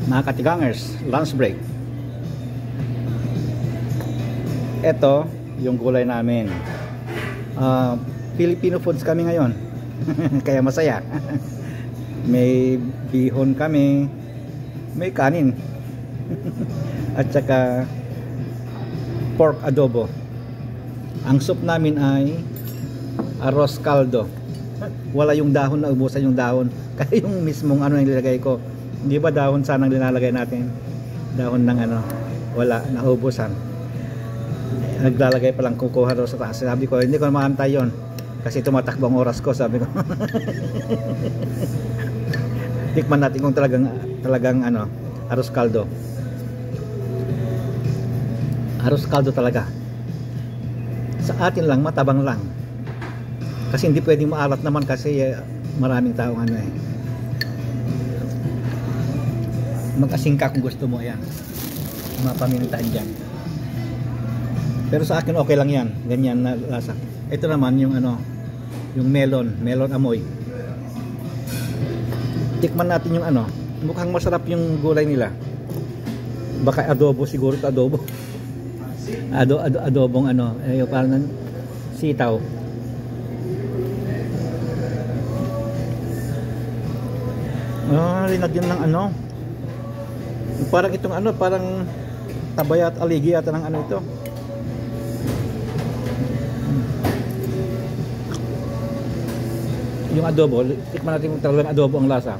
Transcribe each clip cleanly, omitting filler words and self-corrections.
Mga katigangers, lunch break. Ito yung gulay namin. Filipino foods kami ngayon. Kaya masaya. May bihon kami, may kanin at saka pork adobo. Ang soup namin ay arroz caldo. Wala yung dahon, na ubusan yung dahon. Kaya yung mismong ano yung nilagay ko, hindi ba dahon sana ang linalagay natin? Dahon ng ano, wala, naubusan. Naglalagay pa lang, kukuha daw sa taas. Sabi ko, hindi ko na makantay yun kasi tumatakbo ang oras ko, sabi ko. Tikman natin kung talagang ano, arroz caldo. Arroz caldo talaga. Sa atin lang, matabang lang. Kasi hindi pwedeng maalat naman kasi maraming taong ano eh. Mag-asing ka kung gusto mo, yan. Mapamintaan dyan. Pero sa akin okay lang yan. Ganyan na lasa. Ito naman yung ano, yung melon amoy. Tikman natin yung ano. Mukhang masarap yung gulay nila. Baka adobo siguro, ito adobo. Adobong ano, parang sitaw. Linagyan ng ano. Parang itong ano, parang tabaya at aligi yata ng ano ito. Yung adobo, tikman natin kung talagang adobo ang lasa.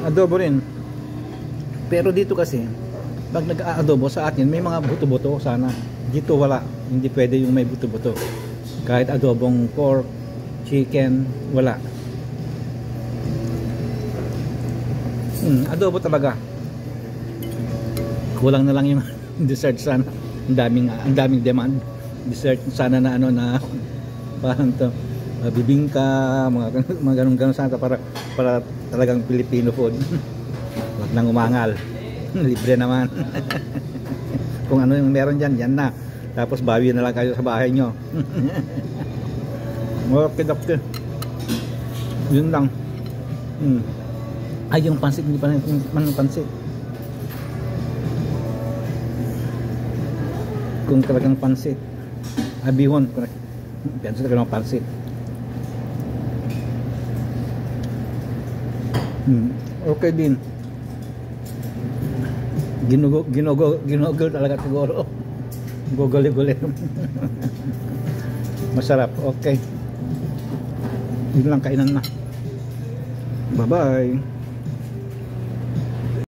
Adobo rin. Pero dito kasi, pag nag-aadobo sa atin, may mga buto-buto sana. Dito wala, hindi pwede yung may buto-buto. Kahit adobong pork, chicken, wala. Adobo talaga. Kulang na lang yung dessert sana. Ang daming demand. Dessert sana na ano na parang to bibingka, mga ganun-ganun sana para talagang Filipino food. Wag nang umangal. Libre naman. Kung ano yung meron dyan, yan na. Tapos bawi na lang kayo sa bahay nyo. Okay. Yun lang. Ay, yung pansit, hindi pa yung pansit. Kung talagang pansit. Bihon. Piyansa talagang pansit. Okay din. Ginugol talaga siguro. Guguli-guli. Masarap. Okay. Yun lang, kainan na. Bye-bye.